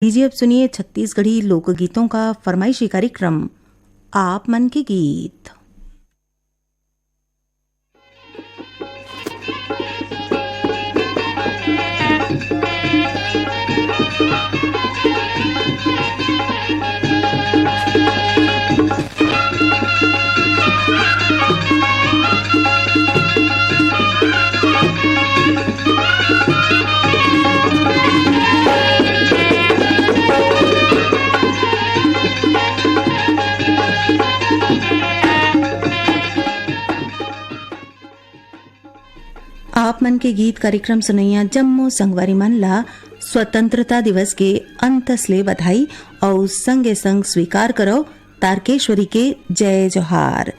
लीजिए अब सुनिए छत्तीसगढ़ी लोकगीतों का फरमाइशी कार्यक्रम आप मन के गीत। आप मन के गीत कार्यक्रम सुनैया जम्मो संगवारी मन ला स्वतंत्रता दिवस के अंतसले बधाई और संगे संग स्वीकार करो तारकेश्वरी के जय जोहार।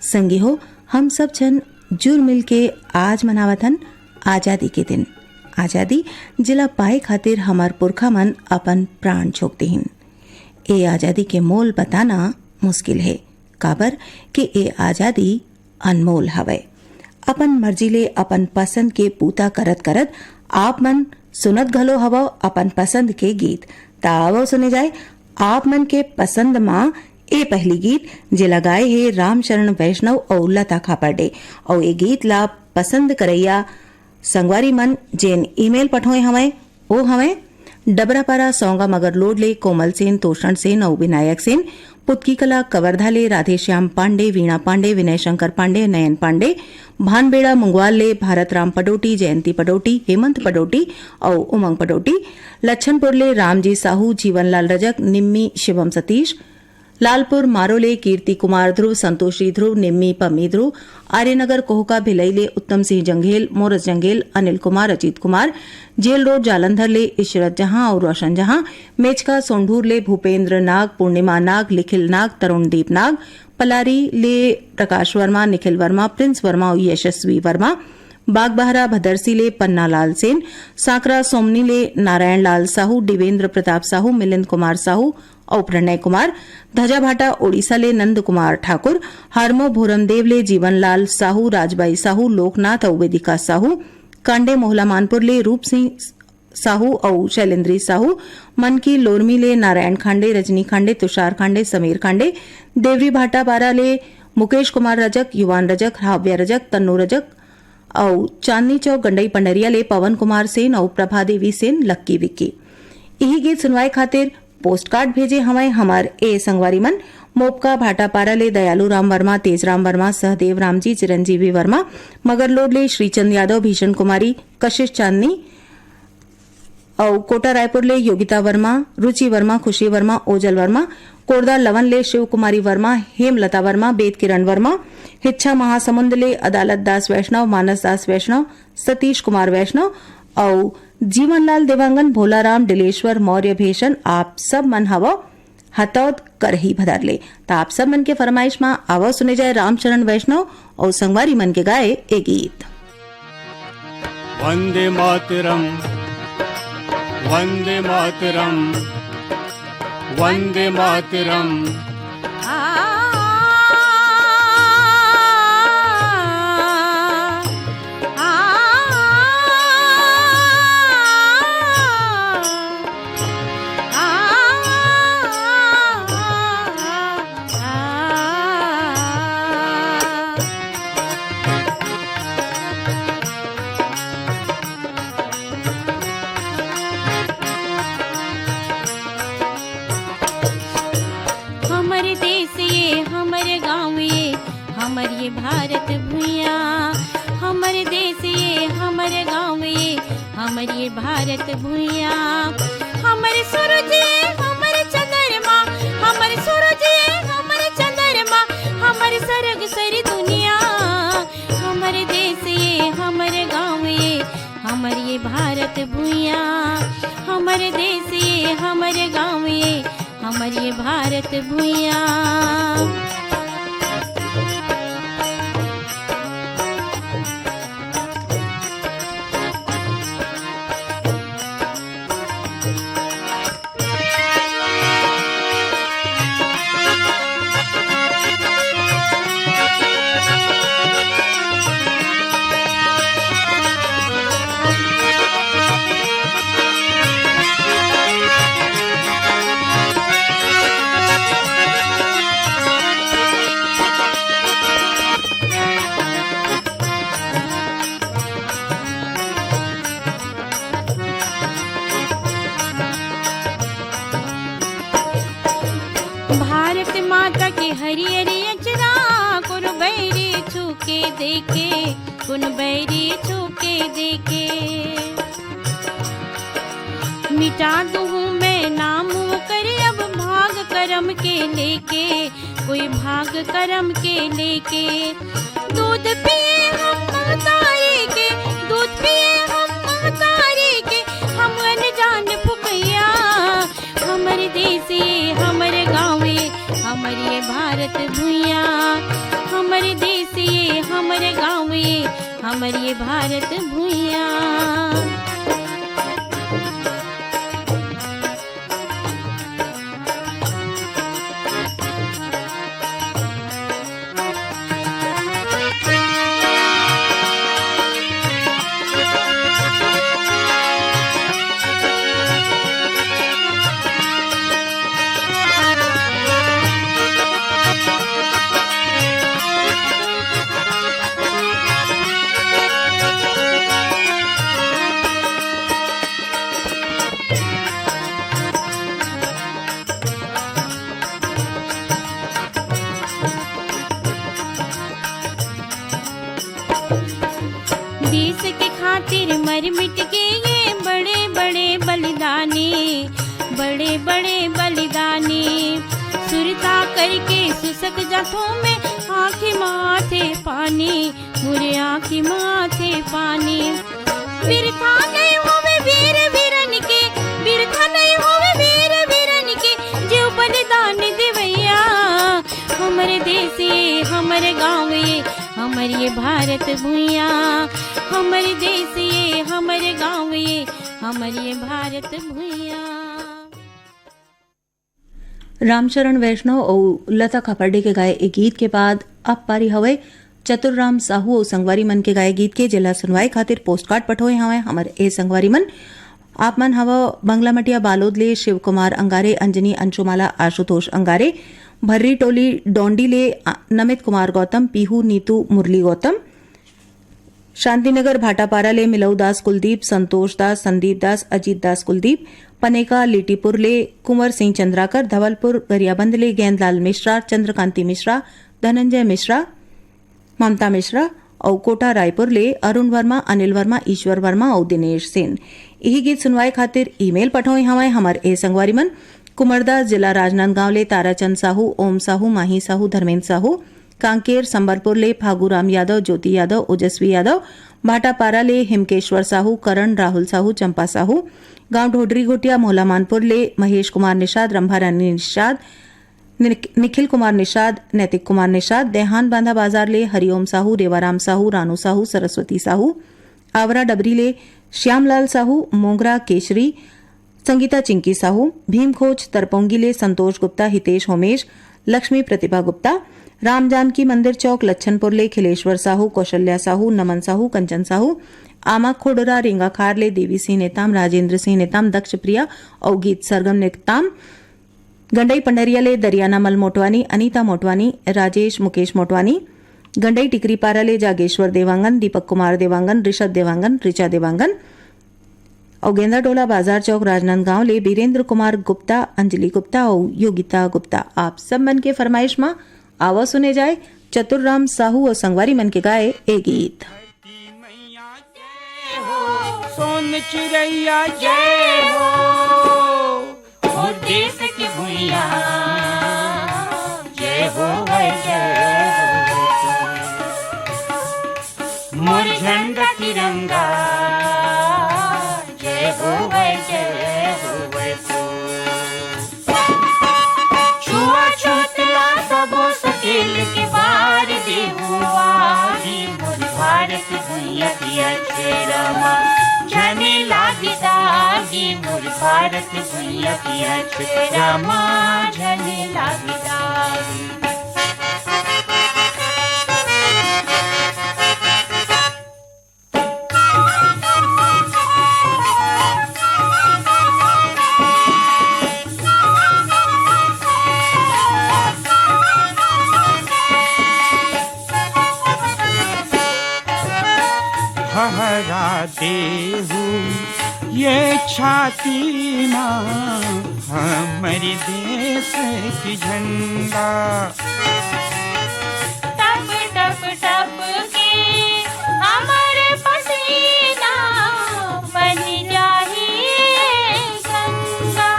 संगी हो हम सब जन जुर मिल के आज मनावतन आजादी के दिन। आजादी जिला पाए खातिर हमार पुरखा मन अपन प्राण झोंक देहिन। ए आजादी के मोल बताना मुश्किल है, काबर के ए आजादी अनमोल हवे। अपन मर्जी ले अपन पसंद के पूता करत करत आप मन सुनत घलो हवो अपन पसंद के गीत। तावो सुने जाए आप मन के पसंद मां ए पहली गीत जे लगाए है रामचरण वैष्णव और लता खापर्डे। और ए गीत ला पसंद करैया संगवारी मन जेन ईमेल पठोए हमें ओ हमें डबरापारा सौंगा मगर लोड ले कोमल सेन, तोषण सेन और विनायक सेन, पुतकी कला कवर्धा ले राधेश्याम पांडे, वीणा पांडे, विनय शंकर पांडे, नयन पांडे, भानबेड़ा मुंगवाल ले भारत राम पडोटी, जयंती पडोटी, हेमंत पडोटी और उमंग पडोटी, लच्छनपुर ले रामजी साहू, जीवनलाल रजक, निम्मी शिवम सतीश, लालपुर मारोले कीर्ति कुमार ध्रुव, संतोषी ध्रुव, निम्मी पम्मी ध्रुव, आर्यनगर कोहका भिलईले उत्तम सिंह जंघेल, मोरस जंघेल, अनिल कुमार, अजीत कुमार, जेल रोड जालंधर ले इशरत जहां और रोशन जहां, मेचका सोंढूर ले भूपेंद्र नाग, पूर्णिमा नाग, लिखिल नाग, तरुणदीप नाग, पलारी ले प्रकाश वर्मा, निखिल वर्मा, प्रिंस वर्मा और यशस्वी वर्मा, बागबहरा भदरसी ले पन्नालाल सेन, साकरा सोमनी ले नारायण लाल साहू, दिवेंद्र प्रताप साहू, मिलिंद कुमार साहू और प्रणय कुमार, धजाभाटा ओडिशा ले नंद कुमार ठाकुर, हारमो भोरमदेव ले जीवनलाल साहू, राजबाई साहू, लोकनाथ और वेदिका साहू, कांडे मोहला मानपुर ले रूप सिंह साहू और शैलेंद्री साहू, मनकी लोरमी ले नारायण खांडे, रजनी खांडे, तुषार खांडे, समीर खांडे, देवरी भाटा बारा ले मुकेश कुमार रजक, युवान रजक, हाव्या रजक, तन्नू रजक और चांदनी चौक गंडई पंडरिया ले पवन कुमार सेन और प्रभा देवी सेन, लक्की विक्की। यही गीत सुनवाए खातिर पोस्ट कार्ड भेजे हमें हमार ए संगवारी मन मोपका भाटापारा ले दयालु राम वर्मा, तेजराम वर्मा, सहदेव रामजी, चिरंजीवी वर्मा, मगरलोड ले श्रीचंद यादव, भीषण कुमारी, कशिश चांदनी और कोटा रायपुर ले योगिता वर्मा, रुचि वर्मा, खुशी वर्मा, ओजल वर्मा, कोरदा लवन ले शिव कुमारी वर्मा, हेमलता वर्मा, बेद किरण वर्मा, हिच्छा महासमुंद ले अदालत दास वैष्णव, मानस दास वैष्णव, सतीश कुमार वैष्णव और जीवनलाल देवांगन, भोलाराम, डिलेश्वर मौर्य भेषण आप सब मन हवो हतौद कर ही भदर ले। तो आप सब मन के फरमाइश में आवो सुने जाए रामचरण वैष्णव और संगवारी मन के गाए ए गीत। वंदे मातरम, वंदे मातरम, वंदे मातरम। हमर ये भारत भूया, हमर देश ये हमर गाँव ये हमर ये भारत भूया, हमर सूरज ये हमर चंद्रमा, हमर सूरज ये हमर चंद्रमा, हमर सरग सरी दुनिया, हमर देश ये हमर गाँव ये हमर ये भारत भूया, हमर देश ये हमर गाँव ये हमर ये भारत भूया। हरियरी अचरा कुन बैरी छूके देखे, कुन बैरी छूके देखे। मिटा दूँ मैं नाम कर अब भाग करम के लेके, कोई भाग करम के लेके। दूध पिए हम महतारी के, दूध पिए हम महतारी के, हम अनजान फुकैया। हमर देश ये हमर गाँव ये हमर ये भारत भुइया, हमर देश ये हमर गाँव ये हमर ये भारत भुइया। देश के खातिर मर मिट के ये बड़े बड़े बलिदानी, बड़े बड़े बलिदानी। सुरता करके सुसक जाठों में आँखी माथे पानी, मुरे आँखी माथे पानी। बिरथा नहीं होवे वीर वीरन के, बिरथा नहीं होवे वीर वीरन के, जो बलिदान देवैया। हमरे देश ये हमरे गाँव ये हमर ये भारत भुइया, हमर देश ये हमर गाँव ये हमर ये भारत भुइया। रामचरण वैष्णव और लता खापर्डे के गाए एक गीत के बाद अब पारी हवे चतुर्राम साहू और संगवारी मन के गाए गीत के। जिला सुनवाई खातिर पोस्ट कार्ड पठोए हवे हमर ए संगवारी मन। आप मन हवा बंगला मटिया बालोद ले शिव कुमार अंगारे, अंजनी अंशुमाला आशुतोष अंगारे, भर्री टोली डोंडी ले नमित कुमार गौतम, पीहू नीतू मुरली गौतम, शांतिनगर भाटापारा ले मिलऊ दास कुलदीप, संतोष दास, संदीप दास, अजीत दास कुलदीप, पनेका लीटीपुर ले कुंवर सिंह चंद्राकर, धवलपुर गरियाबंद ले गेंदलाल मिश्रा, चंद्रकांति मिश्रा, धनंजय मिश्रा, ममता मिश्रा और कोटा रायपुर ले अरुण वर्मा, अनिल वर्मा, ईश्वर वर्मा और दिनेश सेन। यही गीत सुनवाए खातिर ईमेल पठोई हवाए हमर ए संगवारी मन। कुमरदा जिला राजनांदगांव ले ताराचंद साहू, ओम साहू, माही साहू, धर्मेंद्र साहू, कांकेर संबलपुर ले फागूराम यादव, ज्योति यादव, ओजस्वी यादव, भाटापारा ले हिमकेश्वर साहू, करण राहुल साहू, चंपा साहू, गांव ढोडरी घोटिया मोहला मानपुर ले महेश कुमार निषाद, रंभारानी निषाद, निखिल कुमार निषाद, नैतिक कुमार निषाद, देहान बांधा बाजार ले हरिओम साहू, रेवाराम साहू, रानू साहू, सरस्वती साहू, आवरा डबरी ले श्यामलाल साहू, मोगरा केशरी, संगीता चिंकी साहू, भीमखोज तरपोंगी ले संतोष गुप्ता, हितेश होमेश, लक्ष्मी प्रतिभा गुप्ता, राम जानकी मंदिर चौक लच्छनपुर ले खिलेश्वर साहू, कौशल्या साहू, नमन साहू, कंचन साहू, आमा खोडरा रेंगाखार ले देवी सिंह नेताम, राजेंद्र सिंह नेताम, दक्ष प्रिया और गीत सरगम नेताम, गंडई पंडरिया ले दरियाना मल मोटवानी, अनीता मोटवानी, राजेश मुकेश मोटवानी, गंडई टिकरी पारा ले जागेश्वर देवांगन, दीपक कुमार देवांगन, ऋषभ देवांगन, ऋचा देवांगन और गेंदा टोला बाजार चौक राजनांदगांव ले बीरेंद्र कुमार गुप्ता, अंजलि गुप्ता और योगिता गुप्ता। आप सब मन के फरमाइश में आवा सुने जाए चतुर्राम साहू और संगवारी मन के गाए ए गीत। सोन चिड़ैया जय हो, और देश की भुइया जय हो जय हो, मोर झंडा तिरंगा जय हो जय हो। छुआ छूतला सबो सकेल के बार देहुआरी, मोर भारत भुइया पिया छेरमा झने लागी दागी, मोर भारत भुइया पिया छेरमा झने लागी दागी। देहु ये छाती मां हम हमारे देश की झंडा। टप टप टप के हमारे पसीना बन जाए गंगा।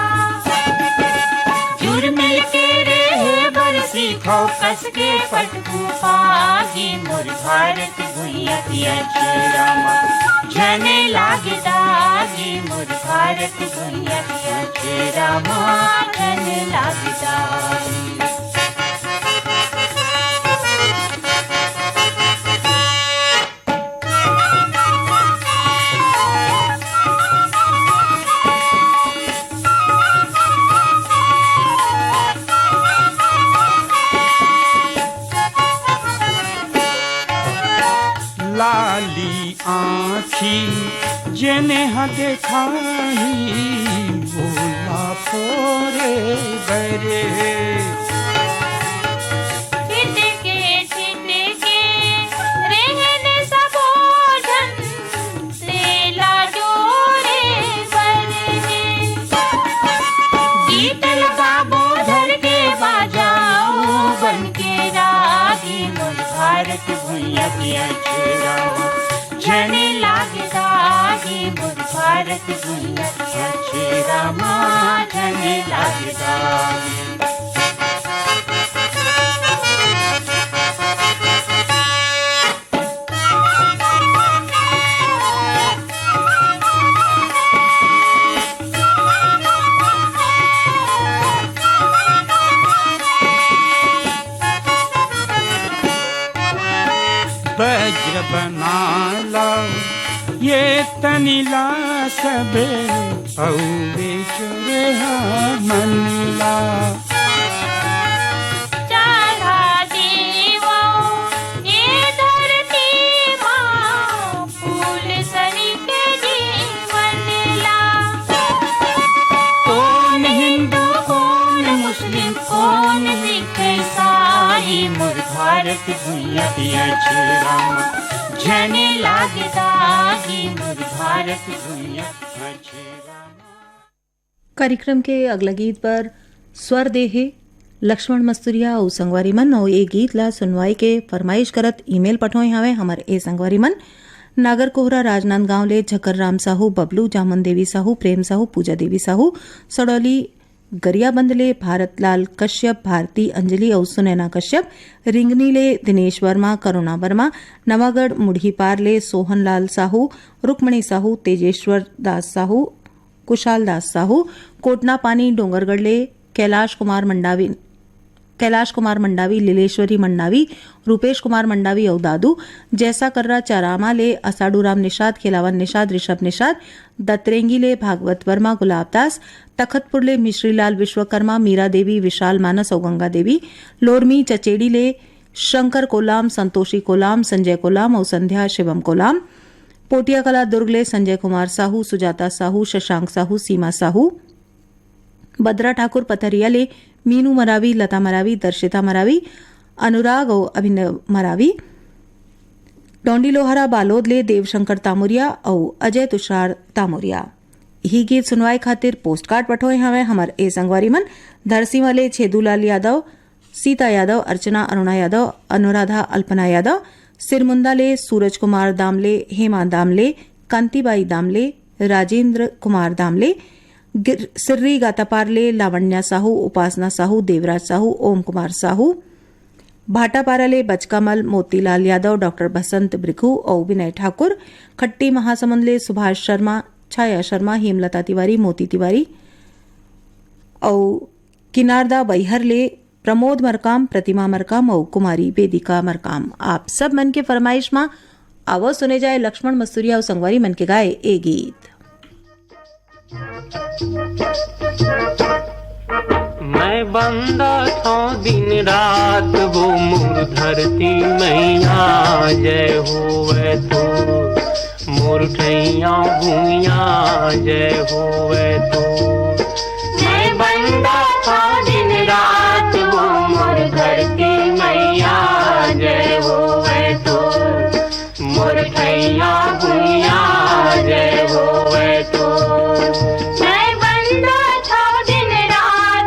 जुर मिल के रे बरसी खो कस के पटकू पागी मोर भारत भुइया की अक्षरमा जने लागे दागी मोर भारत भुइया की अक्षरमा जने लागे दागी। लाली आँखी जने देखाई बोला पोरे बरे। छिटके छिटके रहने सबोधन तेला जोरे बरने। गीत लगाबो धर के बाजाओ बन के रागी मोर भारत भुइया की अक्षरमा जने लागे दागी मोर भारत भुइया की अक्षरमा जने लागे दागी। वज्र बनाला ये तनिला सबे औवे चोरे मनला। चढ़ा देवो ये धरती माँ फूल सरी के जीवन ला। कौन हिंदू कौन मुस्लिम कौन सिख ईसाई मोर भारत भुइया की अक्षरमा जने लागे दागी मोर भारत भुइया की अक्षरमा। कार्यक्रम के अगला गीत पर स्वर देहे लक्ष्मण मस्तुरिया और संगवारी मन और ये गीत ला सुनवाई के फरमाइश करत ईमेल पठोए हवे हमारे ए संगवारी मन नागर कोहरा राजनांदगांव ले झकर राम साहू बबलू जामुन देवी साहू प्रेम साहू पूजा देवी साहू सड़ौली गरियाबंद ले भारतलाल कश्यप भारती अंजलि और सुनैना कश्यप रिंगनी ले दिनेश वर्मा करुणा वर्मा नवागढ़ मुढ़ीपार ले सोहनलाल साहू रुक्मणी साहू तेजेश्वर दास साहू कुशाल दास साहू कोटना पानी डोंगरगढ़ ले कैलाश कुमार मंडावी लीलेश्वरी मंडावी रूपेश कुमार मंडावी और दादू जैसा कर्रा चारामा ले असाडूराम निषाद खिलावन निषाद ऋषभ निषाद दत्रेंगी ले भागवत वर्मा गुलाबदास तखतपुर ले मिश्रीलाल विश्वकर्मा मीरा देवी विशाल मानस और गंगा देवी लोरमी चचेड़ी ले शंकर कोलाम संतोषी कोलाम संजय कोलाम और संध्या शिवम कोलाम पोटिया कला दुर्ग ले संजय कुमार साहू सुजाता साहू शशांक साहू सीमा साहू बद्रा ठाकुर पथरिया ले मीनू मरावी लता मरावी दर्शिता मरावी अनुराग और अभिनव मरावी डोंडी लोहारा बालोद ले देवशंकर तामुरिया और अजय तुषार तामुरिया। ही गीत सुनवाई खातिर पोस्ट कार्ड पठोए हवे हमार ए संगवारी मन धरसी वाले छेदूलाल यादव सीता यादव अर्चना अरुणा यादव अनुराधा अल्पना यादव सिरमुंदा ले सूरज कुमार दामले हेमा दामले कांतिबाई दामले राजेंद्र कुमार दामले सिर्री गातापारले लावण्या साहू उपासना साहू देवराज साहू ओम कुमार साहू भाटापाराले बचकामल मोतीलाल यादव डॉक्टर बसंत ब्रिखू और विनय ठाकुर खट्टी महासमुंद ले सुभाष शर्मा छाया शर्मा हेमलता तिवारी मोती तिवारी और किनारदा बैहर ले प्रमोद मरकाम प्रतिमा मरकाम और कुमारी वेदिका मरकाम। आप सब मन के फरमाइश में आवो सुने जाए लक्ष्मण मस्तूरिया और संगवारी मन के गाए ए गीत। मैं बंदा था दिन रात वो मोर धरती मैया जय होवे तो मोर ठैया भूमिया जय होवे तो। मैं बंदा था दिन रात वो मोर धरती मैया जय होवे तो मोर ठैया भूमिया जय होवे तो। मैं बंदा था दिन रात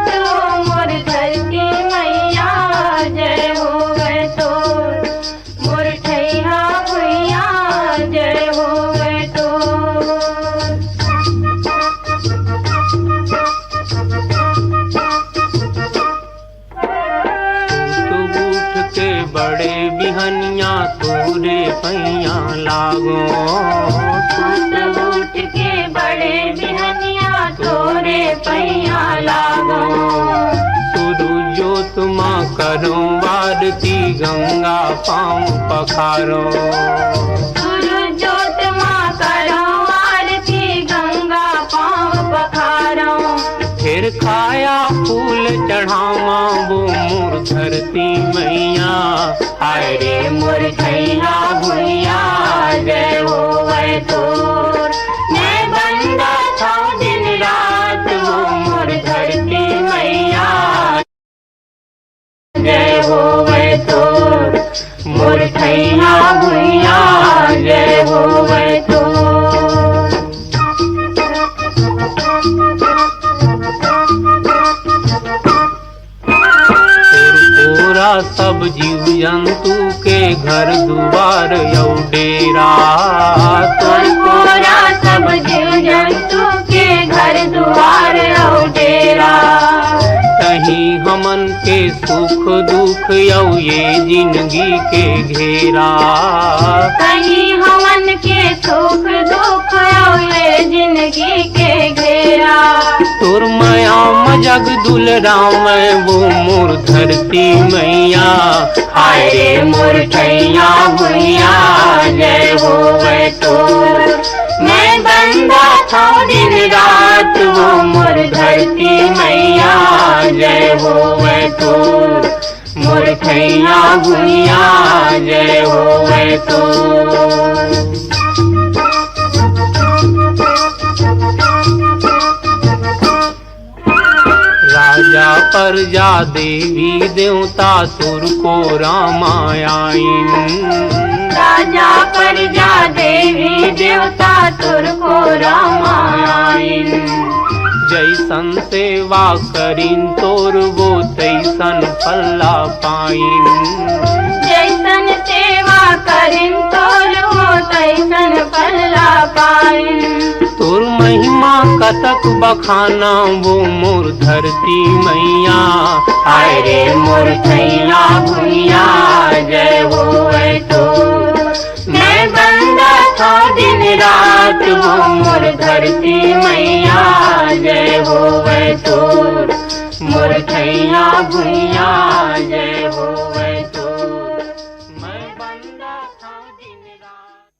जागो। सुत उठ के बड़े बिहनिया तोरे पैया लागो। सूरजो तुमा करो आरती गंगा पाँव पखारो। सूरजोत माँ करो आरती गंगा पाँव पखारो। फिर खाया फूल चढ़ावा वो मोर धरती मैया। हाय रे मोर ठैया भुइया जय होवे तोर। मैं बंदा था दिन रात वो मोर धरती मैया जय होवे तोर। मोर ठैया भुइया जय होवे तोर। पूरा सब जीव जंतु के घर दुआर यौ डेरा। तोर पूरा सब जीव जंतु के घर दुआर औ डेरा। कहीं हमन के सुख दुख यौ ये जिंदगी के घेरा। कहीं हमन के सुख दुख औ ये जिंदगी के घेरा। तोर माया मजग दुलरा मैं वो मोर धरती मैया। हाय रे मोर ठैया भुइया जय होवे तोर। मैं बंदा था दिन रात वो मोर धरती मैया जय होवे तोर। मोर ठैया भुइया जय होवे तोर। राजा प्रजा देवी देवता तुर को रामायण। राजा प्रजा देवी देवता तुर को रामायण। जैसन सेवा करीन तोर वो तैसन फल्ला पाइन। जैसन सेवा करिन तोर वो तैसन फल्ला पाइन। तोर महिमा कतक बखाना वो मोर धरती मैया। हाय रे मोर ठैया भुइया जय होवे तोर। मैं बंदा था दिन रात वो मोर धरती मैया जय होवे तोर। मोर ठैया भुइया जय होवे तोर। मैं बंदा था दिन रात।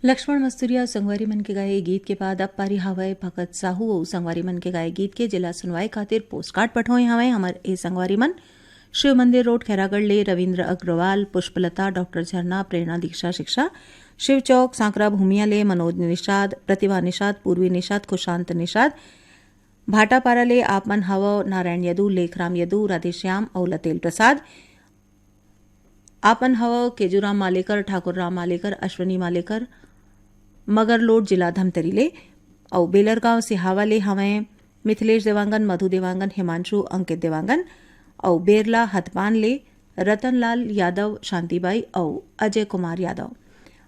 लक्ष्मण मस्तूरिया और संगवारी मन के गाए गीत के बाद अब पारी हवाए भगत साहू और संगवारी मन के गाए गीत के जिला सुनवाई खातिर पोस्टकार्ड पठोए हवे हमर ए संगवारी मन। शिव मंदिर रोड खैरागढ़ ले रविंद्र अग्रवाल, पुष्पलता, डॉक्टर झरना, प्रेरणा दीक्षा शिक्षा, शिव चौक सांकरा भूमिया ले मनोज निषाद, प्रतिभा निषाद, पूर्वी निषाद, खुशांत निषाद, भाटापारा ले आपमन हव नारायण यदू, लेखराम यदू, राधेश्याम और लतेल प्रसाद, आपन हव केजूराम मालेकर, ठाकुर राम मालेकर, अश्वनी मालेकर, मगरलोड जिला धमतरी ले और बेलरगांव सिहावा ले हमें मिथिलेश देवांगन, मधु देवांगन, हिमांशु अंकित देवांगन और बेरला हथपान ले रतनलाल यादव, शांतिबाई और अजय कुमार यादव।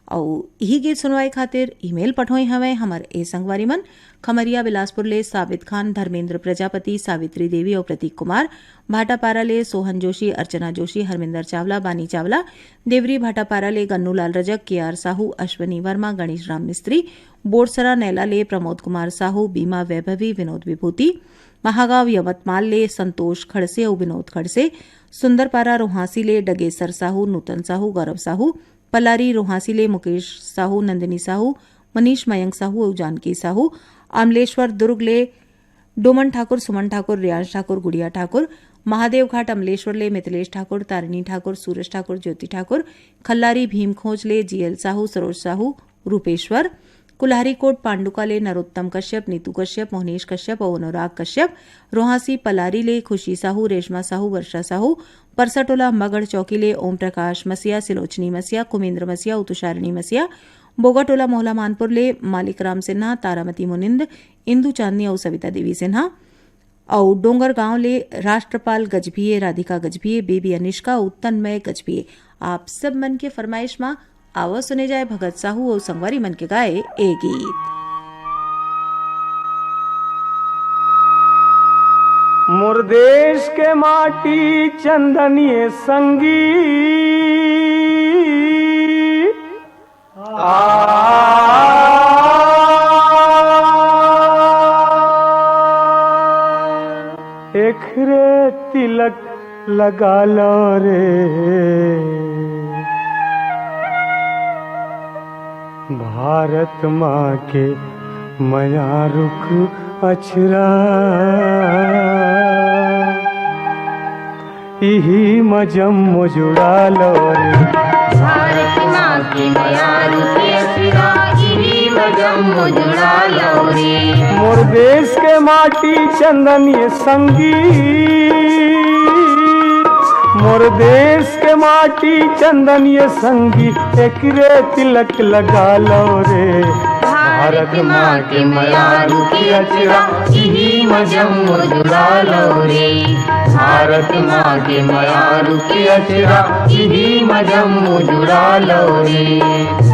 और यही गीत सुनवाई खातिर ईमेल पठोई हमें हमर ए संगवारी मन खमरिया बिलासपुर ले साबित खान, धर्मेंद्र प्रजापति, सावित्री देवी और प्रतीक कुमार, भाटापारा ले सोहन जोशी, अर्चना जोशी, हरमिंदर चावला, बानी चावला, देवरी भाटापारा ले गन्नूलाल रजक, केआर साहू, अश्वनी वर्मा, गणेश राम मिस्त्री, बोरसरा नैला ले प्रमोद कुमार साहू, बीमा वैभवी, विनोद विभूति, महागांव यवतमाल ले संतोष खड़से और विनोद खड़से, सुंदरपारा रोहासी ले डगेसर साहू, नूतन साहू, गौरव साहू, पलारी रोहासी ले मुकेश साहू, नंदिनी साहू, मनीष मयंक साहू और जानकी साहू, अमलेश्वर दुर्ग ले डोमन ठाकुर, सुमन ठाकुर, रियांश ठाकुर, गुड़िया ठाकुर, महादेव घाट अमलेश्वर ले मिथिलेश ठाकुर, तारिणी ठाकुर, सूरज ठाकुर, ज्योति ठाकुर, खल्लारी भीमखोज ले जीएल साहू, सरोज साहू, रूपेश्वर, कुल्हारी कोट पांडुका ले नरोत्तम कश्यप, नीतू कश्यप, मोहनेश कश्यप और अनुराग कश्यप, रोहासी पलारी ले खुशी साहू, रेशमा साहू, वर्षा साहू, परसटोला मगढ़ चौकी ले ओम प्रकाश मसिया, सिलोचनी मसिया, कुमेंद्र मसिया, तुषारिणी मसिया, बोगाटोला मोहला मानपुर ले मालिक राम सिन्हा, तारामती मुनिंद, इंदू चांदनी और सविता देवी सिन्हा और डोंगर गांव ले राष्ट्रपाल गजभिये, राधिका गजभिये, बेबी अनिष्का और तन्मय गजभिये। आप सब मन के फरमाइश में आवा सुने जाए भगत साहू और संगवारी मन के गाए ए गीत। मोर देश के माटी चंदनिए संगी एकरे तिलक लगा लो रे, भारत माँ के मया रुख अछरा, इही मजम जुड़ा लो रे, भारत माँ की मया रुके अछरा, इही मजम जुड़ा लो रे। मोर देश के माटी चंदन ये संगीत, मोर देश के माटी चंदन ये संगीत, एकरे तिलक लगा लो रे, भारत माँ के मया रुके अछरा, इही मजम जुड़ा लो रे, भारत माँ के मया रुके अछरा, इही मजम जुड़ा लो रे।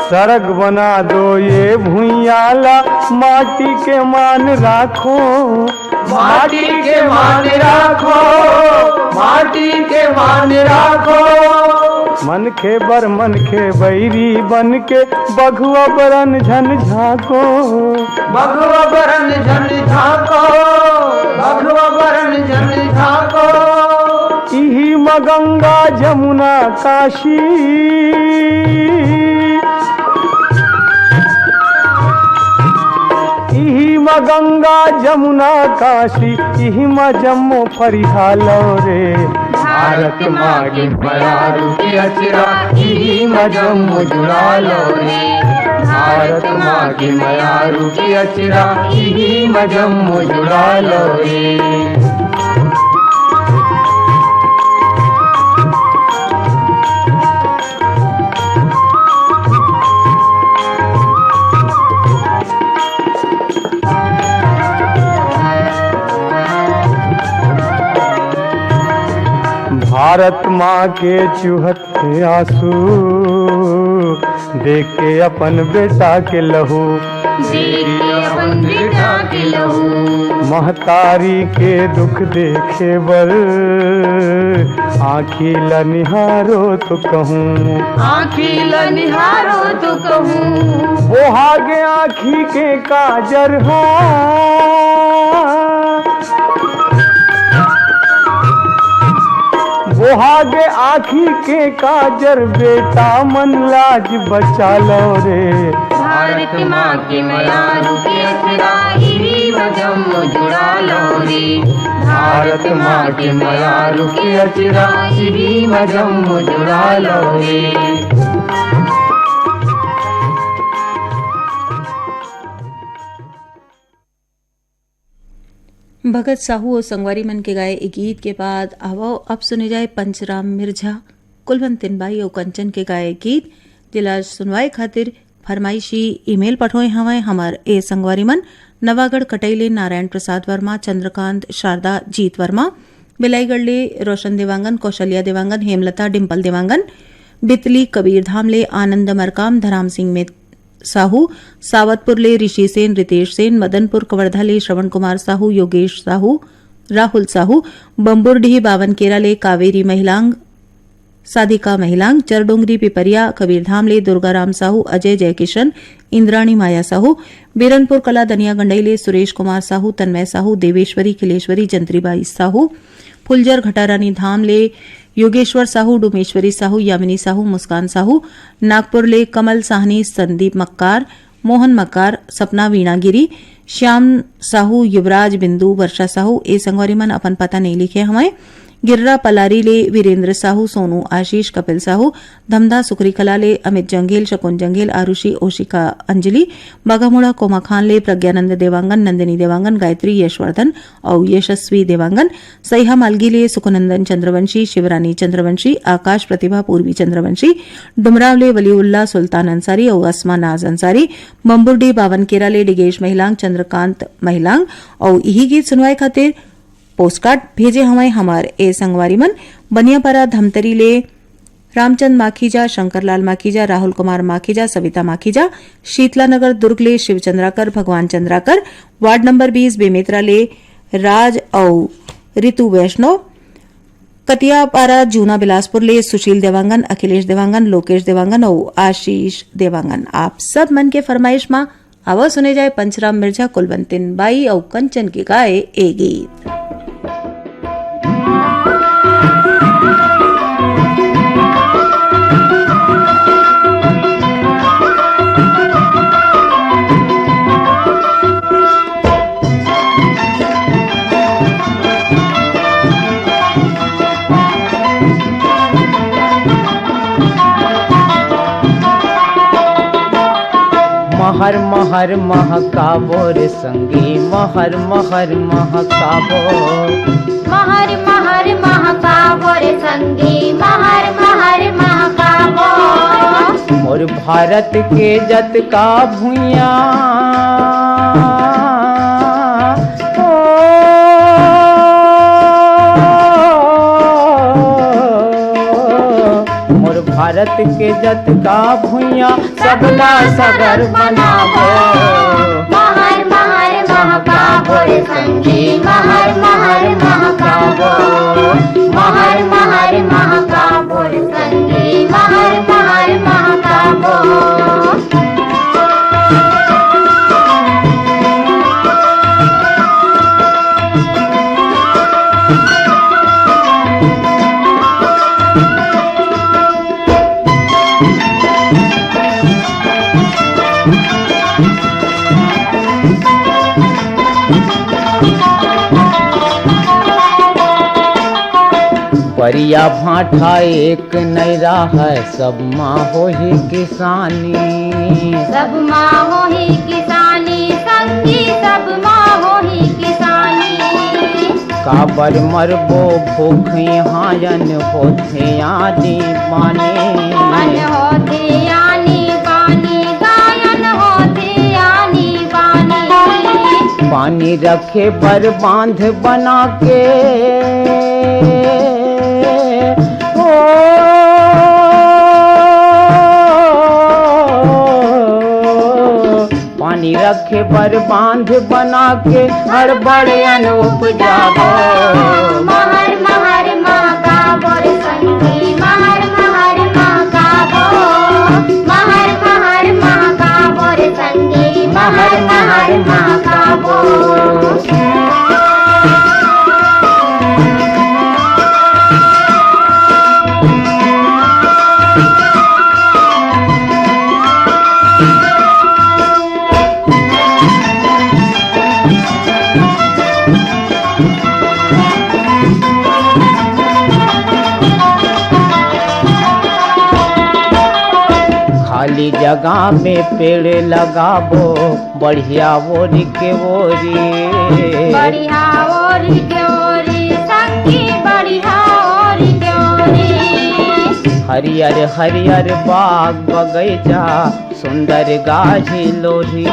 सड़क बना दो ये भुइयाला, माटी के मान राखो, माटी के मान राखो, माटी के मान राखो, मन के बर मन के बैरी बन के, बघुआ बरन झन झाको, भगवा बरन झन झाको, भगवा बरन झन झाको, इही गंगा जमुना काशी, इही गंगा जमुना काशी, इही जम्मो फरिहालो रे, भारत माँ के मया रुके अछरा, इही मजम जुड़ा लो रे, भारत माँ के मया रुके अछरा, इही मजम जुड़ा लो रे। भारत माँ के चूहत के आंसू, देख के अपन बेटा के लहू, अपन बेटा के लहू, महतारी के दुख देखे बर, आँखी ला निहारो तो कहूँ, आँखी ला निहारो तो कहूँ, वो आगे आँखी के काजर हो, वो आगे आँखी के काजर, बेटा मन लाज बचा लो रे, भारत माँ के मया रुके अछरा, इही मजम जुड़ा लो रे, भारत माँ के मया रुके अछरा, इही मजम जुड़ा लो रे। भगत साहू और संगवारी मन के गाए एक गीत के बाद अब सुने जाए पंचराम मिर्झा, कुलवंत तिनबाई और कंचन के गाए गीत। जिला सुनवाई खातिर फरमाइशी ईमेल पठोए हवाए हमार ए संगवारी मन नवागढ़ कटैले नारायण प्रसाद वर्मा, चंद्रकांत शारदा जीत वर्मा, बिलाईगढ़ले रोशन देवांगन, कौशल्या देवांगन, हेमलता डिम्पल देवांगन, बितली कबीर धामले आनंद मरकाम, धराम सिंह में साहू, सावतपुरले ऋषि सेन, रितेश सेन, मदनपुर कवर्धाले श्रवण कुमार साहू, योगेश साहू, राहुल साहू, बम्बुरडीह बावनकेराले कावेरी महिलांग, साधिका महिलांग, चरडोंगरी पिपरिया कबीरधामले दुर्गाराम साहू, अजय जयकिशन, इंद्राणी माया साहू, बीरनपुर कला दनिया गंडईले सुरेश कुमार साहू, तन्मय साहू, देवेश्वरी खिलेश्वरी, जंत्रीबाई साहू, फुलजर घटारानी धामले योगेश्वर साहू, डुमेश्वरी साहू, यामिनी साहू, मुस्कान साहू, नागपुरले कमल साहनी, संदीप मक्कार, मोहन मक्कार, सपना वीणागिरी, श्याम साहू, युवराज बिंदु, वर्षा साहू। ए संगवारी मन अपन पता नहीं लिखे हमें। गिर्रा पलारी ले वीरेंद्र साहू, सोनू आशीष, कपिल साहू, धमधा सुखरी कला ले अमित जंगेल, शकुन जंगेल, आरुषि ओशिका अंजलि, बागामुड़ा कोमा खान ले प्रज्ञानंद देवांगन, नंदिनी देवांगन, गायत्री यशवर्धन और यशस्वी देवांगन, सैहा मालगी ले सुखनंदन चंद्रवंशी, शिवरानी चंद्रवंशी, आकाश प्रतिभा पूर्वी चंद्रवंशी, डुमराव ले वलीउल्ला सुल्तान अंसारी और अस्मा नाज अंसारी, बम्बुरडी बावनकेरा ले डिगेश महिलांग, चंद्रकांत महिलांग और यही गीत सुनवाए खातिर पोस्टकार्ड भेजे हमें हमार ए संगवारी मन। बनियापरा धमतरी ले रामचंद माखीजा, शंकरलाल माखीजा, राहुल कुमार माखीजा, सविता माखीजा, शीतला नगर दुर्ग ले शिव चंद्राकर, भगवान चंद्राकर, वार्ड नंबर 20 बेमेतरा ले राज औ रितु वैष्णव, कतियापारा जूना बिलासपुर ले सुशील देवांगन, अखिलेश देवांगन, लोकेश देवांगन और आशीष देवांगन। आप सब मन के फरमाइश मां आवा सुने जाए पंचराम मिर्जा, कुलवंतिन बाई और कंचन के गाए ए गीत। महर महर महकाबो रे संगी, महर महर महकाबो, महर महर महकाबो रे संगी, महर महर महकाबो। मोर भारत के जत का भुइया भारत के जत का भुइया सबला सगर बनाबो। महर महर महकाबो रे संगी, महर महर महकाबो, महर महर महकाबो रे संगी, महर महर महकाबो। परिया भाठा एक नैरा है, सब माँ हो ही किसानी, सब माँ हो ही किसानी संगी, सब माँ हो ही किसानी। काबर मरबो भूख हायन होथे आनी पानी, मन होते आनी पानी, गायन होते आनी पानी। पानी रखे पर बांध बना के, पानी रखे पर बांध बना के हर बड़े अनूप जागो। महर महर महकाबो रे संगी, महर महर महकाबो, महर महर महकाबो रे संगी, महर महर महकाबो। खाली जगह में पेड़ लगाबो, बढ़िया ओरी के ओरी, बढ़िया ओरी के ओरी संगी, बढ़िया ओरी के ओरी। हरियर हरियर बाग बगैचा, सुंदर गाही लोरी,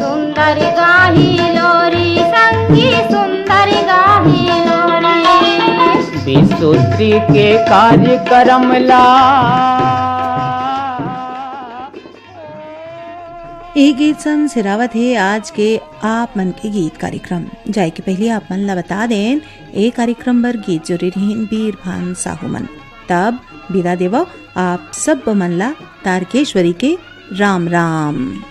सुंदर गाही लोरी संगी, सुंदर गाही लोरी। विसूत्री के कार्यक्रम ला। ये गीत सन सिरावत है आज के आप मन के गीत कार्यक्रम। जाए के पहले आप मन ला बता दें ए कार्यक्रम बर गीत जोड़ी रहीन बीर भान साहू मन। तब विदा देव आप सब मन ला तारकेश्वरी के राम राम।